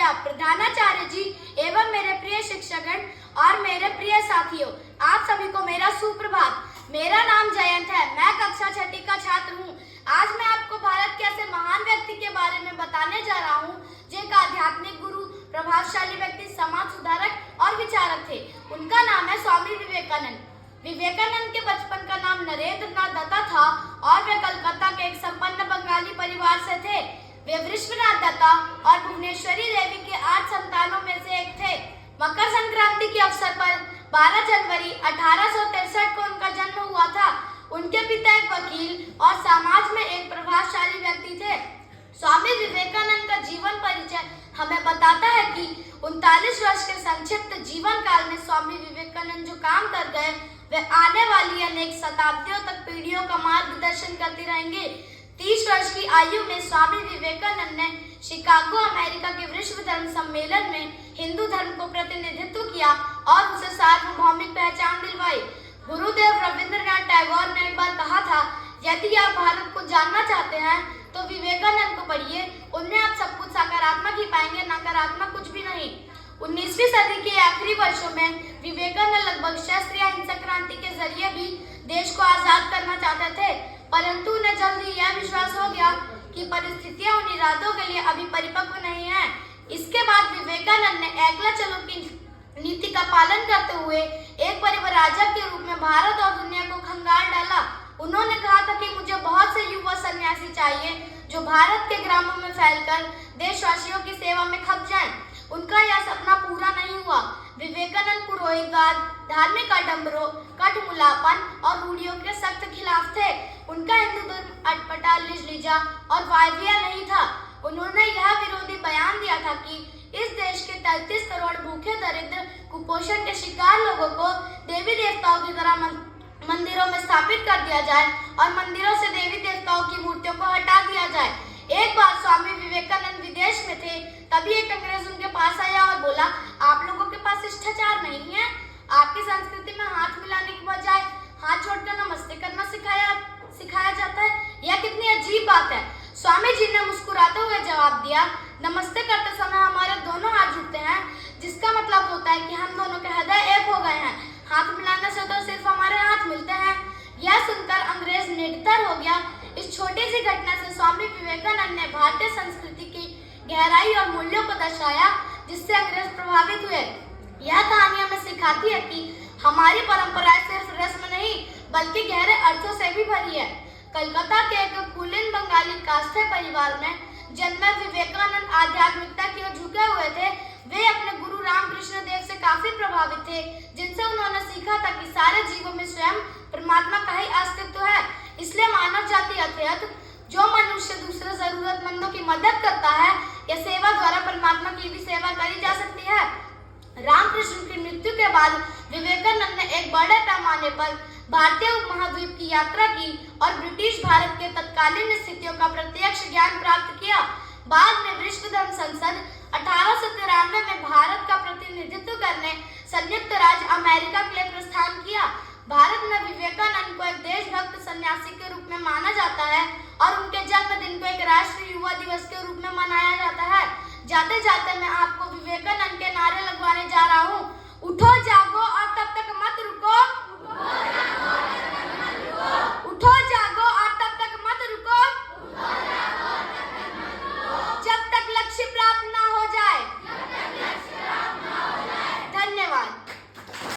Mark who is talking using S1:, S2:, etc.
S1: महाशया, प्रधानाचार्य जी एवं मेरे प्रिय शिक्षकगण और मेरे प्रिय साथियों, आप सभी को मेरा सुप्रभात। मेरा नाम जयंत है, मैं कक्षा 6 का छात्र हूँ। आज मैं आपको भारत के ऐसे महान व्यक्ति के बारे में बताने जा रहा हूँ जो एक आध्यात्मिक गुरु, प्रभावशाली व्यक्ति, समाज सुधारक और विचारक थे। उनका नाम है स्वामी विवेकानंद। विवेकानंद के बचपन का नाम नरेंद्र नाथ दत्ता था और वे कलकत्ता के एक संपन्न बंगाली परिवार से थे। वे विश्वनाथ दत्ता और भुवनेश्वरी देवी के 8 संतानों में से एक थे। मकर संक्रांति के अवसर पर 12 जनवरी 1863 को उनका जन्म हुआ था। उनके पिता एक वकील और समाज में एक प्रभावशाली व्यक्ति थे। स्वामी विवेकानंद का जीवन परिचय हमें बताता है कि 39 वर्ष के संक्षिप्त जीवन काल में स्वामी विवेकानंद जो काम कर गए वे आने वाली अनेक शताब्दियों तक पीढ़ियों का मार्गदर्शन करते रहेंगे। 30 वर्ष की आयु में स्वामी विवेकानंद ने शिकागो, अमेरिका के विश्व धर्म सम्मेलन में हिंदू धर्म को प्रतिनिधित्व किया और उसे सार्वभौमिक पहचान दिलवाई। गुरुदेव रविंद्रनाथ टैगोर ने एक बार कहा था, यदि आप भारत को जानना चाहते हैं तो विवेकानंद को पढ़िए, उनमें आप सब कुछ सकारात्मक ही पाएंगे, नकारात्मक कुछ भी नहीं। 19वीं सदी के आखिरी वर्षों में विवेकानंद लगभग शस्त्र या हिंसक क्रांति के जरिए भी देश को आजाद करना चाहते थे, परंतु उन्हें जल्द ही यह विश्वास हो गया कि परिस्थितियां उन इरादों के लिए अभी परिपक्व नहीं है। इसके बाद विवेकानंद ने एकला चलो की नीति का पालन करते हुए एक परिव्राजक के रूप में भारत और दुनिया को खंगाल डाला। उन्होंने कहा था कि मुझे बहुत से युवा सन्यासी चाहिए जो भारत के ग्रामों में फैलकर देशवासियों की सेवा में खप जाएं। उनका यह सपना पूरा नहीं हुआ। विवेकानंद पुरोहितवाद, धार्मिक आडंबरों, कठमुलापन और रूढ़ियों के सख्त खिलाफ थे। उनका हिंदू धर्म अटपटा, लिजलिजा और वायवीय नहीं था। उन्होंने यह विरोधी बयान दिया था कि इस देश के 33 करोड़ भूखे, दरिद्र, कुपोषण के शिकार लोगों को देवी देवताओं की तरह मंदिरों में स्थापित कर दिया जाए और मंदिरों से देवी देवताओं की मूर्तियों को हटा दिया जाए। एक बार स्वामी विवेकानंद विदेश में थे, तभी एक अंग्रेज उनके पास आया और बोला, आप लोगों के पास शिष्टाचार नहीं है। आपकी संस्कृति में हाथ मिलाने की बजाय हाथ जोड़कर नमस्ते करना सिखाया जाता है। यह कितनी अजीब बात है। स्वामी जी ने मुस्कुराते हुए जवाब दिया, नमस्ते करते समय हमारे दोनों हाथ जुड़ते हैं, जिसका मतलब होता है कि हम दोनों के हृदय एक हो गए हैं। हाथ मिलाने से तो सिर्फ हमारे हाथ मिलते हैं। यह सुनकर अंग्रेज निडर हो गया। इस छोटी सी घटना से स्वामी विवेकानंद ने भारतीय संस्कृति की गहराई और मूल्यों को दर्शाया, जिससे अंग्रेज प्रभावित हुए। यह कहानी हमें सिखाती है कि हमारी परंपराएं सिर्फ रस्म नहीं बल्कि गहरे अर्थों से भी भरी है। कलकत्ता के एक कुलीन बंगाली कास्थे परिवार में जन्मे विवेकानंद आध्यात्मिकता की ओर झुके हुए थे। वे अपने गुरु रामकृष्ण देव से काफी प्रभावित थे, जिनसे उन्होंने सीखा था कि सारे जीवों में स्वयं परमात्मा का ही अस्तित्व है। इसलिए मानव जाति अत्यंत जो मनुष्य दूसरे जरूरतमंदों की मदद करता है या सेवा द्वारा परमात्मा की भी सेवा करी जा सकती है। रामकृष्ण की मृत्यु के बाद विवेकानंद ने एक बड़े पैमाने पर भारतीय उपमहाद्वीप की यात्रा की और ब्रिटिश भारत के तत्कालीन स्थितियों का प्रत्यक्ष ज्ञान प्राप्त किया। बाद में विश्व धर्म संसद